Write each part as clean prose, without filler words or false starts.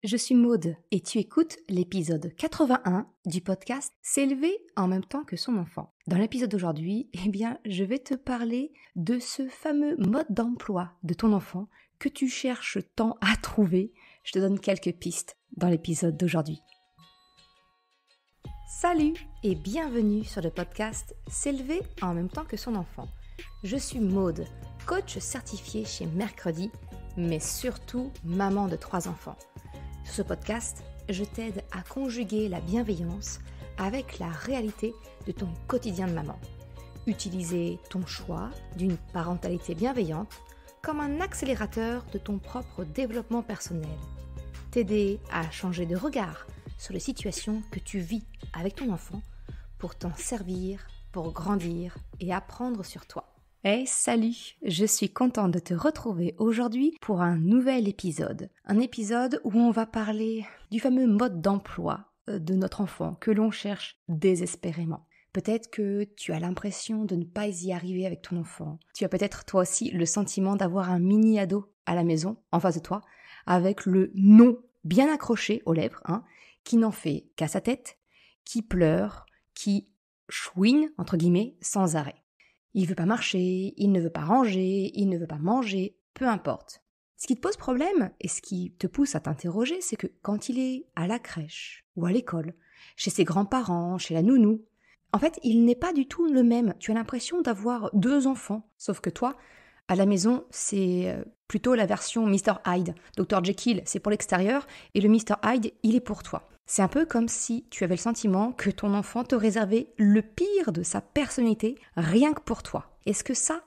je suis Maude et tu écoutes l'épisode 81 du podcast S'élever en même temps que son enfant. Dans l'épisode d'aujourd'hui, je vais te parler de ce fameux mode d'emploi de ton enfant que tu cherches tant à trouver. Je te donne quelques pistes dans l'épisode d'aujourd'hui. Salut et bienvenue sur le podcast S'élever en même temps que son enfant. Je suis Maude, coach certifié chez Mercredi, mais surtout maman de 3 enfants. Sur ce podcast, je t'aide à conjuguer la bienveillance avec la réalité de ton quotidien de maman. Utiliser ton choix d'une parentalité bienveillante comme un accélérateur de ton propre développement personnel. T'aider à changer de regard sur les situations que tu vis avec ton enfant pour t'en servir, pour grandir et apprendre sur toi. Hey, salut! Je suis contente de te retrouver aujourd'hui pour un nouvel épisode. Un épisode où on va parler du fameux mode d'emploi de notre enfant que l'on cherche désespérément. Peut-être que tu as l'impression de ne pas y arriver avec ton enfant. Tu as peut-être toi aussi le sentiment d'avoir un mini-ado à la maison, en face de toi, avec le non bien accroché aux lèvres, qui n'en fait qu'à sa tête, qui pleure, qui chouine, entre guillemets, sans arrêt. Il veut pas marcher, il ne veut pas ranger, il ne veut pas manger, peu importe. Ce qui te pose problème et ce qui te pousse à t'interroger, c'est que quand il est à la crèche ou à l'école, chez ses grands-parents, chez la nounou, en fait, il n'est pas du tout le même. Tu as l'impression d'avoir 2 enfants, sauf que toi, à la maison, c'est plutôt la version Mr. Hyde. Dr. Jekyll, c'est pour l'extérieur, et le Mr. Hyde, il est pour toi. C'est un peu comme si tu avais le sentiment que ton enfant te réservait le pire de sa personnalité rien que pour toi. Est-ce que ça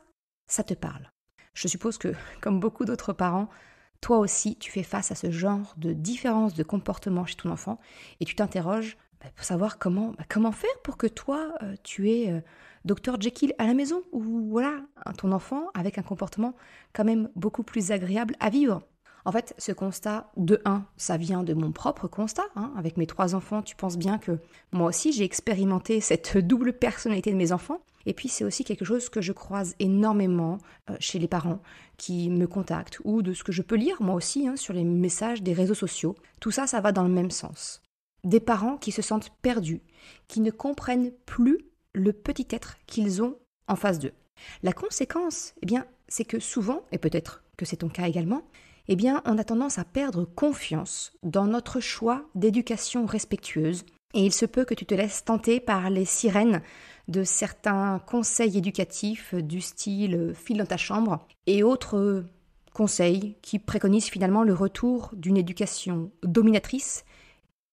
te parle? Je suppose que, comme beaucoup d'autres parents, toi aussi, tu fais face à ce genre de différence de comportement chez ton enfant et tu t'interroges pour savoir comment faire pour que toi, tu aies Dr. Jekyll à la maison ou voilà, ton enfant avec un comportement quand même beaucoup plus agréable à vivre. En fait, ce constat, de 1, ça vient de mon propre constat. Avec mes 3 enfants, tu penses bien que moi aussi, j'ai expérimenté cette double personnalité de mes enfants. Et puis, c'est aussi quelque chose que je croise énormément chez les parents qui me contactent ou de ce que je peux lire moi aussi sur les messages des réseaux sociaux. Tout ça, ça va dans le même sens. Des parents qui se sentent perdus, qui ne comprennent plus le petit être qu'ils ont en face d'eux. La conséquence, c'est que souvent, et peut-être que c'est ton cas également, on a tendance à perdre confiance dans notre choix d'éducation respectueuse et il se peut que tu te laisses tenter par les sirènes de certains conseils éducatifs du style file dans ta chambre et autres conseils qui préconisent finalement le retour d'une éducation dominatrice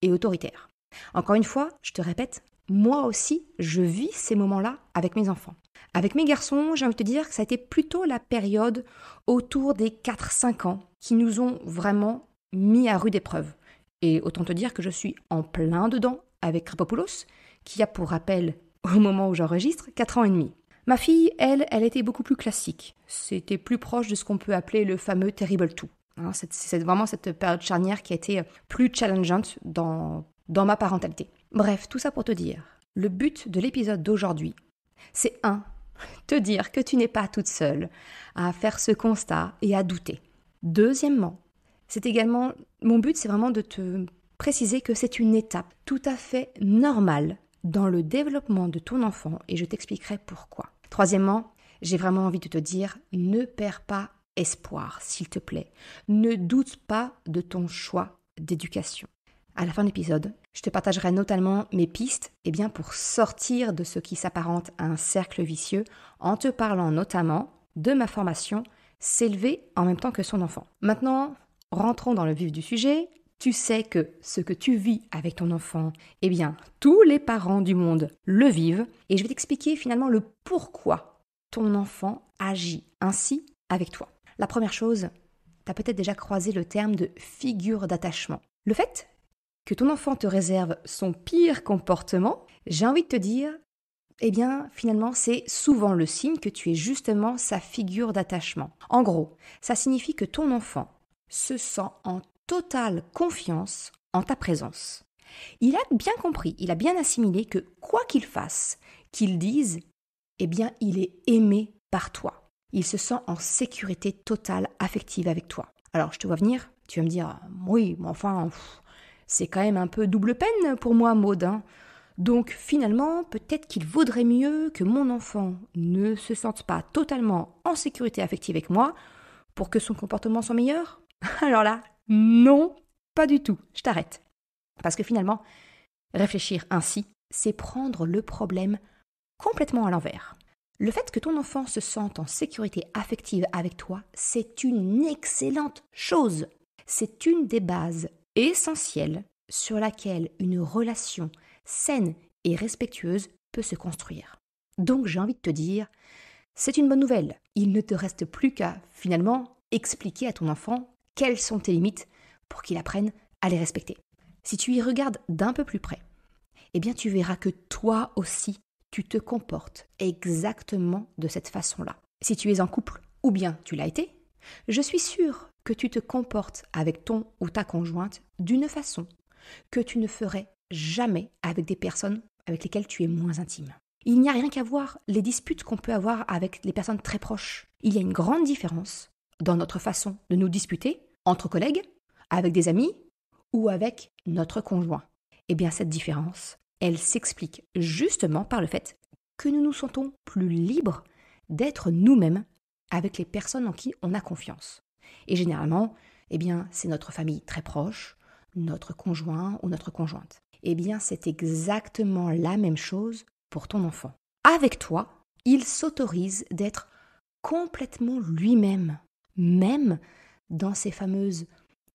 et autoritaire. Encore une fois, je te répète, moi aussi, je vis ces moments-là avec mes enfants. Avec mes garçons, j'ai envie de te dire que ça a été plutôt la période autour des 4-5 ans qui nous ont vraiment mis à rude épreuve. Et autant te dire que je suis en plein dedans avec Krapopoulos, qui a pour rappel, au moment où j'enregistre, 4 ans et demi. Ma fille, elle était beaucoup plus classique. C'était plus proche de ce qu'on peut appeler le fameux Terrible 2. C'est vraiment cette période charnière qui a été plus challengeante dans ma parentalité. Bref, tout ça pour te dire, le but de l'épisode d'aujourd'hui, c'est 1, te dire que tu n'es pas toute seule à faire ce constat et à douter. Deuxièmement, mon but, c'est vraiment de te préciser que c'est une étape tout à fait normale dans le développement de ton enfant et je t'expliquerai pourquoi. Troisièmement, j'ai vraiment envie de te dire, ne perds pas espoir, s'il te plaît. Ne doute pas de ton choix d'éducation. À la fin de l'épisode, je te partagerai notamment mes pistes pour sortir de ce qui s'apparente à un cercle vicieux en te parlant notamment de ma formation S'élever en même temps que son enfant. Maintenant, rentrons dans le vif du sujet. Tu sais que ce que tu vis avec ton enfant, tous les parents du monde le vivent et je vais t'expliquer finalement le pourquoi ton enfant agit ainsi avec toi. La première chose, tu as peut-être déjà croisé le terme de figure d'attachement. Le fait que ton enfant te réserve son pire comportement, j'ai envie de te dire, finalement, c'est souvent le signe que tu es justement sa figure d'attachement. En gros, ça signifie que ton enfant se sent en totale confiance en ta présence. Il a bien compris, il a bien assimilé que quoi qu'il fasse, qu'il dise, il est aimé par toi. Il se sent en sécurité totale affective avec toi. Alors, je te vois venir, Tu vas me dire, oui, mais enfin, c'est quand même un peu double peine pour moi, Maud. Donc finalement, peut-être qu'il vaudrait mieux que mon enfant ne se sente pas totalement en sécurité affective avec moi pour que son comportement soit meilleur. Alors là, non, pas du tout, je t'arrête. Parce que finalement, réfléchir ainsi, c'est prendre le problème complètement à l'envers. Le fait que ton enfant se sente en sécurité affective avec toi, c'est une excellente chose. C'est une des bases essentielles sur laquelle une relation saine et respectueuse peut se construire. Donc j'ai envie de te dire, c'est une bonne nouvelle. Il ne te reste plus qu'à finalement expliquer à ton enfant quelles sont tes limites pour qu'il apprenne à les respecter. Si tu y regardes d'un peu plus près, eh bien tu verras que toi aussi, tu te comportes exactement de cette façon-là. Si tu es en couple ou bien tu l'as été, je suis sûre que tu te comportes avec ton ou ta conjointe d'une façon que tu ne ferais jamais avec des personnes avec lesquelles tu es moins intime. Il n'y a rien qu'à voir les disputes qu'on peut avoir avec les personnes très proches. Il y a une grande différence dans notre façon de nous disputer entre collègues, avec des amis ou avec notre conjoint. Eh bien cette différence, elle s'explique justement par le fait que nous nous sentons plus libres d'être nous-mêmes avec les personnes en qui on a confiance. Et généralement, eh bien, c'est notre famille très proche, notre conjoint ou notre conjointe. Eh bien, c'est exactement la même chose pour ton enfant. Avec toi, il s'autorise d'être complètement lui-même, même dans ces fameuses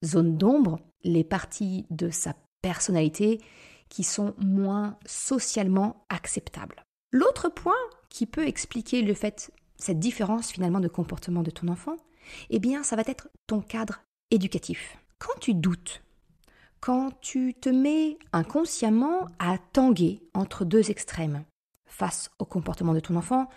zones d'ombre, les parties de sa personnalité qui sont moins socialement acceptables. L'autre point qui peut expliquer cette différence finalement de comportement de ton enfant, eh bien ça va être ton cadre éducatif. Quand tu doutes, quand tu te mets inconsciemment à tanguer entre deux extrêmes face au comportement de ton enfant,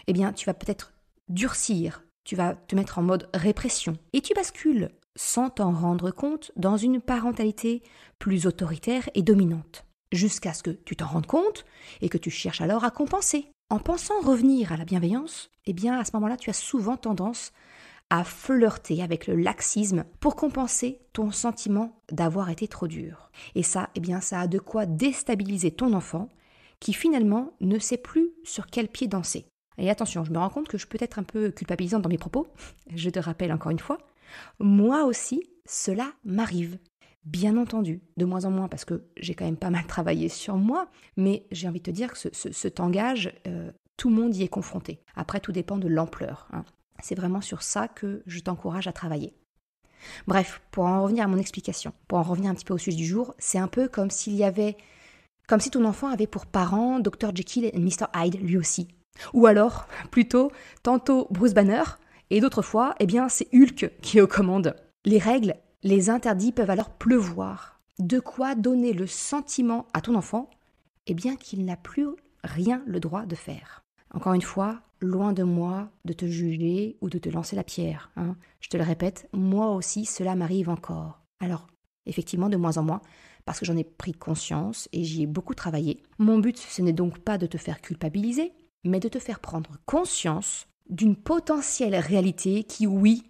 eh bien tu vas peut-être durcir, tu vas te mettre en mode répression et tu bascules sans t'en rendre compte dans une parentalité plus autoritaire et dominante, jusqu'à ce que tu t'en rendes compte et que tu cherches alors à compenser. En pensant revenir à la bienveillance, eh bien à ce moment-là, tu as souvent tendance à flirter avec le laxisme pour compenser ton sentiment d'avoir été trop dur. Et ça, eh bien ça a de quoi déstabiliser ton enfant qui finalement ne sait plus sur quel pied danser. Et attention, je me rends compte que je peux être un peu culpabilisante dans mes propos. Je te rappelle encore une fois, moi aussi, cela m'arrive. Bien entendu, de moins en moins parce que j'ai quand même pas mal travaillé sur moi, mais j'ai envie de te dire que ce tangage, tout le monde y est confronté. Après, tout dépend de l'ampleur. C'est vraiment sur ça que je t'encourage à travailler. Bref, pour en revenir à mon explication, pour en revenir un petit peu au sujet du jour, c'est un peu comme si ton enfant avait pour parents Dr. Jekyll et Mr. Hyde lui aussi. Ou alors, plutôt, tantôt Bruce Banner, et d'autres fois, eh bien, c'est Hulk qui est aux commandes. Les règles, les interdits peuvent alors pleuvoir. De quoi donner le sentiment à ton enfant, eh bien, qu'il n'a plus rien le droit de faire. Encore une fois, loin de moi de te juger ou de te lancer la pierre. Je te le répète, moi aussi, cela m'arrive encore. Alors, effectivement, de moins en moins, parce que j'en ai pris conscience et j'y ai beaucoup travaillé. Mon but, ce n'est donc pas de te faire culpabiliser, mais de te faire prendre conscience d'une potentielle réalité qui, oui,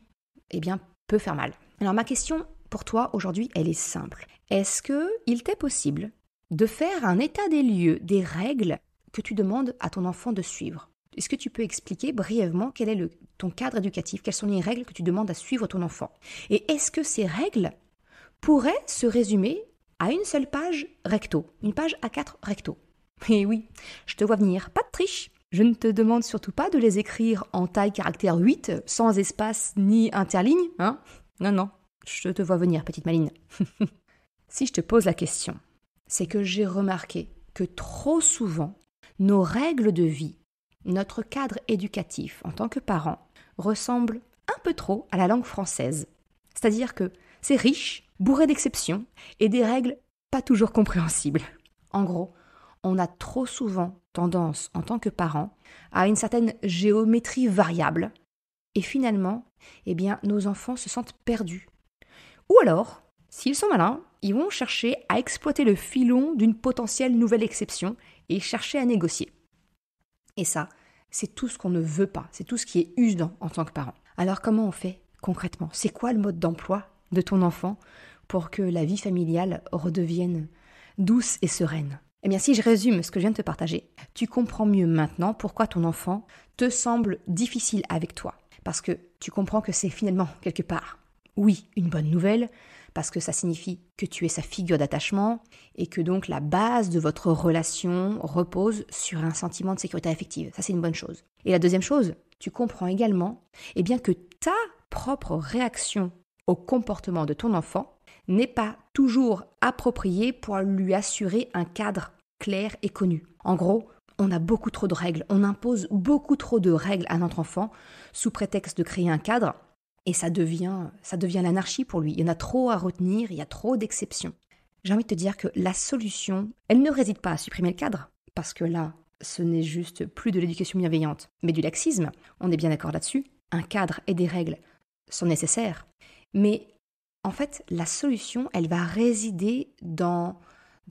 eh bien, peut faire mal. Alors ma question pour toi aujourd'hui, elle est simple. Est-ce qu'il t'est possible de faire un état des lieux des règles que tu demandes à ton enfant de suivre? Est-ce que tu peux expliquer brièvement quel est ton cadre éducatif, quelles sont les règles que tu demandes à suivre ton enfant? Et est-ce que ces règles pourraient se résumer à une seule page recto, une page A4 recto? Et oui, je te vois venir, pas de triche. Je ne te demande surtout pas de les écrire en taille caractère 8, sans espace ni interligne, Non, je te vois venir, petite maline. Si je te pose la question, c'est que j'ai remarqué que trop souvent, nos règles de vie, notre cadre éducatif en tant que parent, ressemble un peu trop à la langue française. C'est-à-dire que c'est riche, bourré d'exceptions et des règles pas toujours compréhensibles. En gros, on a trop souvent tendance, en tant que parent, à une certaine géométrie variable. Et finalement, eh bien, nos enfants se sentent perdus. Ou alors, s'ils sont malins, ils vont chercher à exploiter le filon d'une potentielle nouvelle exception et chercher à négocier. Et ça, c'est tout ce qu'on ne veut pas, c'est tout ce qui est usant en tant que parent. Alors comment on fait concrètement? C'est quoi le mode d'emploi de ton enfant pour que la vie familiale redevienne douce et sereine. Eh bien, si je résume ce que je viens de te partager, tu comprends mieux maintenant pourquoi ton enfant te semble difficile avec toi. Parce que tu comprends que c'est finalement, quelque part, oui, une bonne nouvelle, parce que ça signifie que tu es sa figure d'attachement et que donc la base de votre relation repose sur un sentiment de sécurité affective. Ça, c'est une bonne chose. Et la deuxième chose, tu comprends également que ta propre réaction au comportement de ton enfant n'est pas toujours appropriée pour lui assurer un cadre clair et connu. En gros, on a beaucoup trop de règles, on impose beaucoup trop de règles à notre enfant sous prétexte de créer un cadre et ça devient l'anarchie pour lui. Il y en a trop à retenir, il y a trop d'exceptions. J'ai envie de te dire que la solution, elle ne réside pas à supprimer le cadre, parce que là, ce n'est juste plus de l'éducation bienveillante, mais du laxisme. On est bien d'accord là-dessus. Un cadre et des règles sont nécessaires. Mais en fait, la solution, elle va résider dans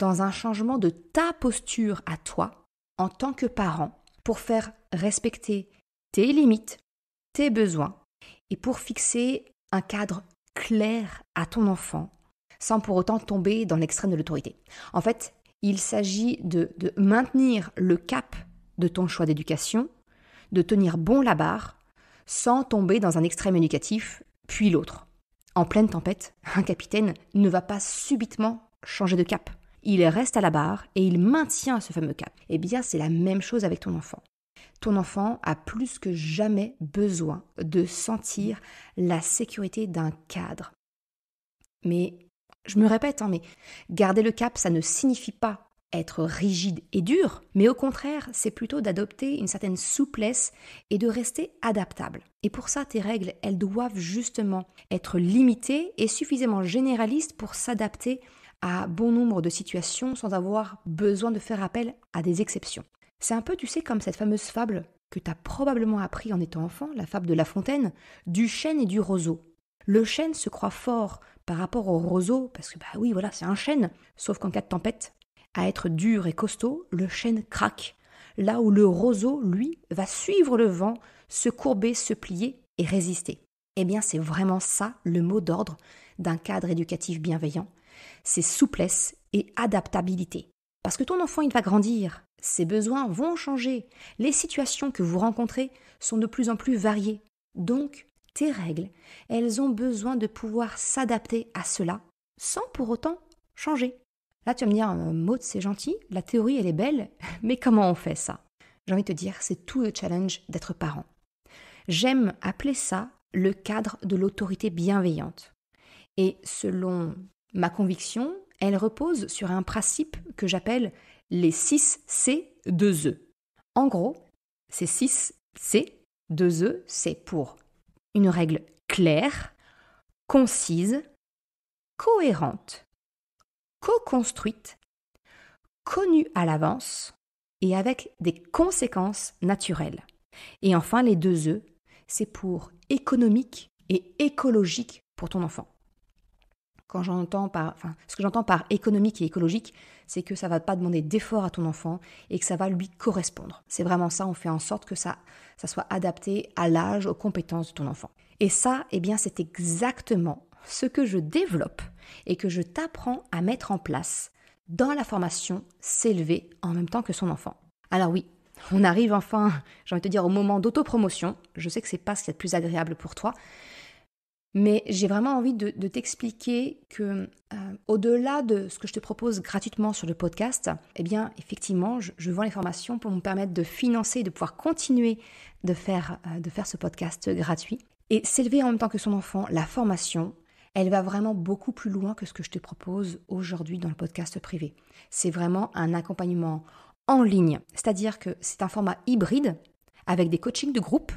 un changement de ta posture à toi, en tant que parent, pour faire respecter tes limites, tes besoins, et pour fixer un cadre clair à ton enfant, sans pour autant tomber dans l'extrême de l'autorité. En fait, il s'agit de maintenir le cap de ton choix d'éducation, de tenir bon la barre, sans tomber dans un extrême éducatif, puis l'autre. En pleine tempête, un capitaine ne va pas subitement changer de cap. Il reste à la barre et il maintient ce fameux cap. Eh bien, c'est la même chose avec ton enfant. Ton enfant a plus que jamais besoin de sentir la sécurité d'un cadre. Mais, je me répète, mais garder le cap, ça ne signifie pas être rigide et dur, mais au contraire, c'est plutôt d'adopter une certaine souplesse et de rester adaptable. Et pour ça, tes règles, elles doivent justement être limitées et suffisamment généralistes pour s'adapter à bon nombre de situations sans avoir besoin de faire appel à des exceptions. C'est un peu, tu sais, comme cette fameuse fable que tu as probablement appris en étant enfant, la fable de La Fontaine, du chêne et du roseau. Le chêne se croit fort par rapport au roseau, parce que oui, voilà, c'est un chêne, sauf qu'en cas de tempête, à être dur et costaud, le chêne craque, là où le roseau, lui, va suivre le vent, se courber, se plier et résister. Eh bien, c'est vraiment ça le mot d'ordre d'un cadre éducatif bienveillant, c'est souplesse et adaptabilité. Parce que ton enfant, il va grandir, ses besoins vont changer, les situations que vous rencontrez sont de plus en plus variées. Donc, tes règles, elles ont besoin de pouvoir s'adapter à cela sans pour autant changer. Là, tu vas me dire, Maud, c'est gentil, la théorie, elle est belle, mais comment on fait ça? J'ai envie de te dire, c'est tout le challenge d'être parent. J'aime appeler ça le cadre de l'autorité bienveillante. Et selon ma conviction, elle repose sur un principe que j'appelle les 6 C, 2 E. En gros, ces 6 C, 2 E, c'est pour une règle claire, concise, cohérente, co-construite, connue à l'avance et avec des conséquences naturelles. Et enfin, les 2 E, c'est pour économique et écologique pour ton enfant. Ce que j'entends par économique et écologique, c'est que ça ne va pas demander d'effort à ton enfant et que ça va lui correspondre. C'est vraiment ça, on fait en sorte que ça soit adapté à l'âge, aux compétences de ton enfant. Et ça, c'est exactement ce que je développe et que je t'apprends à mettre en place dans la formation S'élever en même temps que son enfant. Alors oui, on arrive enfin, j'ai envie de te dire, au moment d'autopromotion. Je sais que c'est pas ce qu'il y a de plus agréable pour toi, mais j'ai vraiment envie de t'expliquer que au-delà de ce que je te propose gratuitement sur le podcast, effectivement, je vends les formations pour me permettre de financer et de pouvoir continuer de faire ce podcast gratuit. Et S'élever en même temps que son enfant, la formation, elle va vraiment beaucoup plus loin que ce que je te propose aujourd'hui dans le podcast privé. C'est vraiment un accompagnement en ligne, c'est-à-dire que c'est un format hybride avec des coachings de groupe.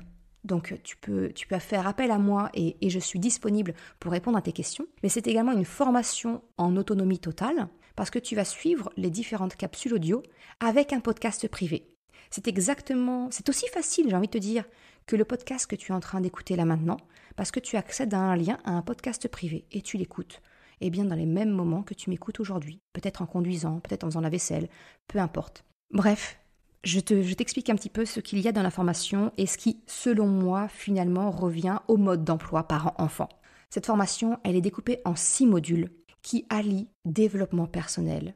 Donc tu peux faire appel à moi et je suis disponible pour répondre à tes questions. Mais c'est également une formation en autonomie totale parce que tu vas suivre les différentes capsules audio avec un podcast privé. C'est aussi facile, j'ai envie de te dire, que le podcast que tu es en train d'écouter là maintenant parce que tu accèdes à un lien à un podcast privé et tu l'écoutes. Dans les mêmes moments que tu m'écoutes aujourd'hui, peut-être en conduisant, peut-être en faisant la vaisselle, peu importe. Bref, je t'explique un petit peu ce qu'il y a dans la formation et ce qui, selon moi, finalement, revient au mode d'emploi parent-enfant. Cette formation, elle est découpée en 6 modules qui allient développement personnel,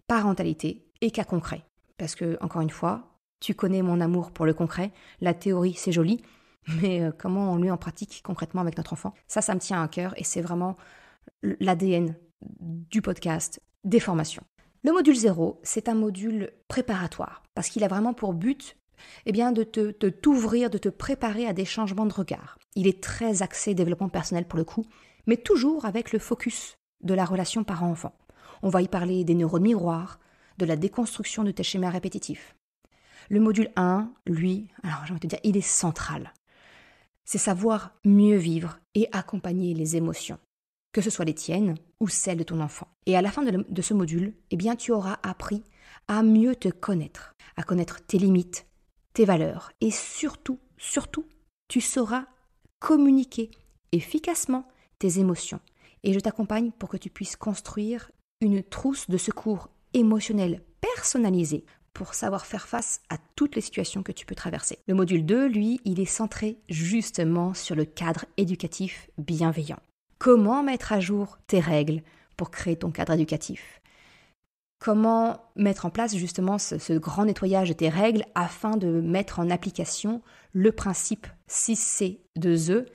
parentalité et cas concret. Parce que, encore une fois, tu connais mon amour pour le concret, la théorie c'est joli, mais comment on le met en pratique concrètement avec notre enfant, ça me tient à cœur et c'est vraiment l'ADN du podcast, des formations. Le module 0, c'est un module préparatoire parce qu'il a vraiment pour but de t'ouvrir, de te préparer à des changements de regard. Il est très axé développement personnel pour le coup, mais toujours avec le focus de la relation parent-enfant. On va y parler des neurones miroirs, de la déconstruction de tes schémas répétitifs. Le module 1, lui, alors j'ai envie de te dire, il est central. C'est savoir mieux vivre et accompagner les émotions, que ce soit les tiennes ou celles de ton enfant. Et à la fin de ce module, tu auras appris à mieux te connaître, à connaître tes limites, tes valeurs et surtout, tu sauras communiquer efficacement tes émotions. Et je t'accompagne pour que tu puisses construire une trousse de secours émotionnel personnalisée pour savoir faire face à toutes les situations que tu peux traverser. Le module 2, lui, il est centré justement sur le cadre éducatif bienveillant. Comment mettre à jour tes règles pour créer ton cadre éducatif ? Comment mettre en place justement ce grand nettoyage de tes règles afin de mettre en application le principe 6C2E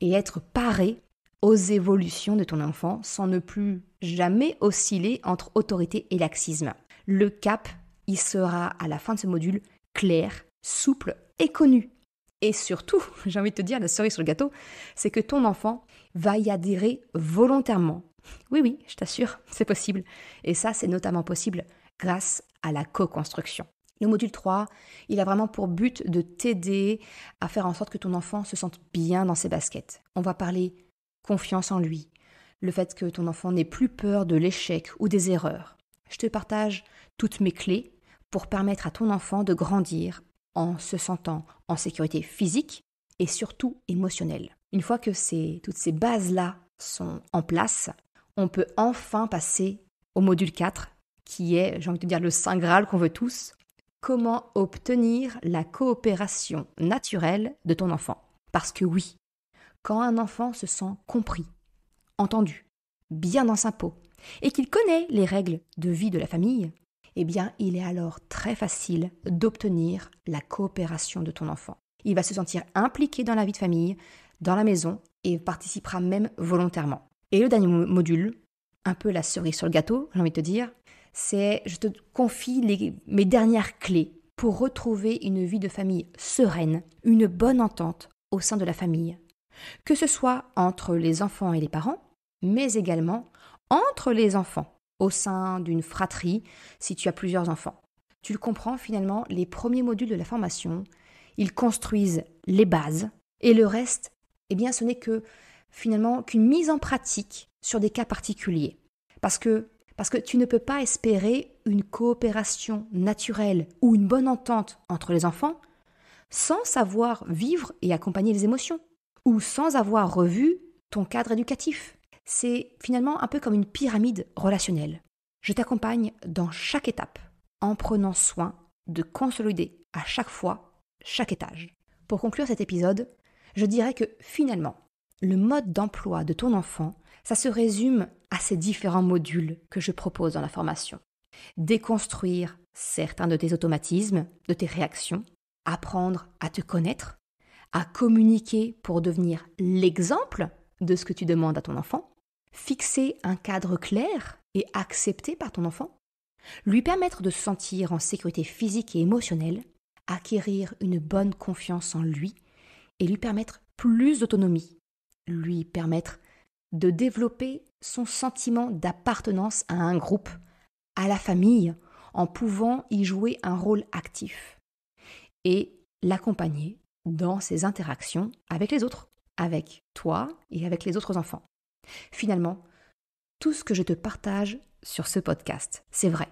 et être paré aux évolutions de ton enfant sans ne plus jamais osciller entre autorité et laxisme. Le cap, il sera à la fin de ce module clair, souple et connu. Et surtout, j'ai envie de te dire, la cerise sur le gâteau, c'est que ton enfant va y adhérer volontairement. Oui, je t'assure, c'est possible. Et ça, c'est notamment possible grâce à la co-construction. Le module 3, il a vraiment pour but de t'aider à faire en sorte que ton enfant se sente bien dans ses baskets. On va parler confiance en lui, le fait que ton enfant n'ait plus peur de l'échec ou des erreurs. Je te partage toutes mes clés pour permettre à ton enfant de grandir en se sentant en sécurité physique et surtout émotionnelle. Une fois que toutes ces bases-là sont en place, on peut enfin passer au module 4, qui est, j'ai envie de te dire, le Saint Graal qu'on veut tous. Comment obtenir la coopération naturelle de ton enfant ? Parce que oui, quand un enfant se sent compris, entendu, bien dans sa peau, et qu'il connaît les règles de vie de la famille, il est alors très facile d'obtenir la coopération de ton enfant. Il va se sentir impliqué dans la vie de famille, dans la maison, et participera même volontairement. Et le dernier module, un peu la cerise sur le gâteau, j'ai envie de te dire, c'est je te confie mes dernières clés pour retrouver une vie de famille sereine, une bonne entente au sein de la famille. Que ce soit entre les enfants et les parents, mais également entre les enfants, au sein d'une fratrie, si tu as plusieurs enfants. Tu le comprends finalement, les premiers modules de la formation, ils construisent les bases et le reste, ce n'est que finalement qu'une mise en pratique sur des cas particuliers. Parce que tu ne peux pas espérer une coopération naturelle ou une bonne entente entre les enfants sans savoir vivre et accompagner les émotions ou sans avoir revu ton cadre éducatif. C'est finalement un peu comme une pyramide relationnelle. Je t'accompagne dans chaque étape en prenant soin de consolider à chaque fois chaque étage. Pour conclure cet épisode, je dirais que finalement, le mode d'emploi de ton enfant, ça se résume à ces différents modules que je propose dans la formation. Déconstruire certains de tes automatismes, de tes réactions, apprendre à te connaître, à communiquer pour devenir l'exemple de ce que tu demandes à ton enfant, fixer un cadre clair et accepté par ton enfant, lui permettre de se sentir en sécurité physique et émotionnelle, acquérir une bonne confiance en lui et lui permettre plus d'autonomie, lui permettre de développer son sentiment d'appartenance à un groupe, à la famille, en pouvant y jouer un rôle actif et l'accompagner dans ses interactions avec les autres, avec toi et avec les autres enfants. Finalement, tout ce que je te partage sur ce podcast, c'est vrai.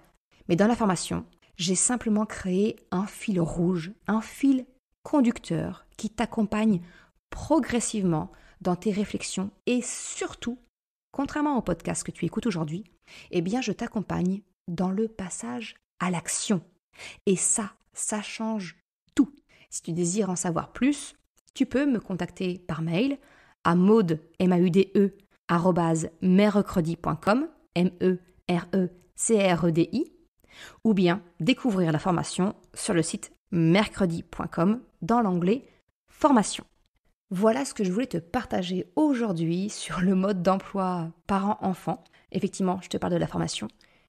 Mais dans la formation, j'ai simplement créé un fil rouge, un fil conducteur qui t'accompagne progressivement dans tes réflexions et surtout, contrairement au podcast que tu écoutes aujourd'hui, je t'accompagne dans le passage à l'action. Et ça change tout. Si tu désires en savoir plus, tu peux me contacter par mail à maude, M-A-U-D-E, @mercredi.com, MERECREDI, ou bien découvrir la formation sur le site mercredi.com dans l'onglet Formation. Voilà ce que je voulais te partager aujourd'hui sur le mode d'emploi parent-enfant. Effectivement, je te parle de la formation,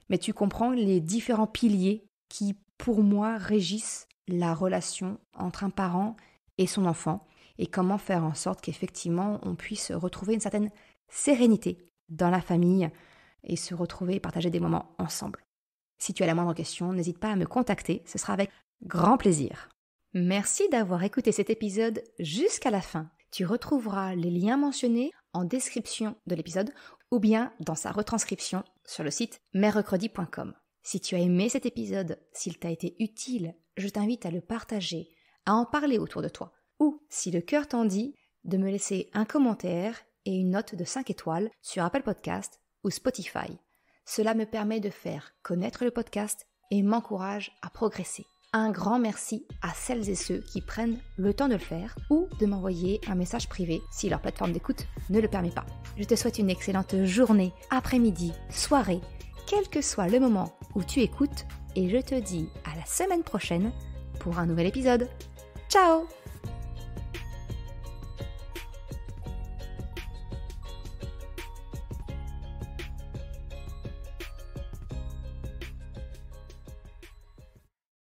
mais tu comprends les différents piliers qui, pour moi, régissent la relation entre un parent et son enfant et comment faire en sorte qu'effectivement, on puisse retrouver une certaine sérénité dans la famille et se retrouver et partager des moments ensemble. Si tu as la moindre question, n'hésite pas à me contacter, ce sera avec grand plaisir. Merci d'avoir écouté cet épisode jusqu'à la fin. Tu retrouveras les liens mentionnés en description de l'épisode ou bien dans sa retranscription sur le site mercredi.com. Si tu as aimé cet épisode, s'il t'a été utile, je t'invite à le partager, à en parler autour de toi. Ou, si le cœur t'en dit, de me laisser un commentaire et une note de 5 étoiles sur Apple Podcast ou Spotify. Cela me permet de faire connaître le podcast et m'encourage à progresser. Un grand merci à celles et ceux qui prennent le temps de le faire ou de m'envoyer un message privé si leur plateforme d'écoute ne le permet pas. Je te souhaite une excellente journée, après-midi, soirée, quel que soit le moment où tu écoutes et je te dis à la semaine prochaine pour un nouvel épisode. Ciao!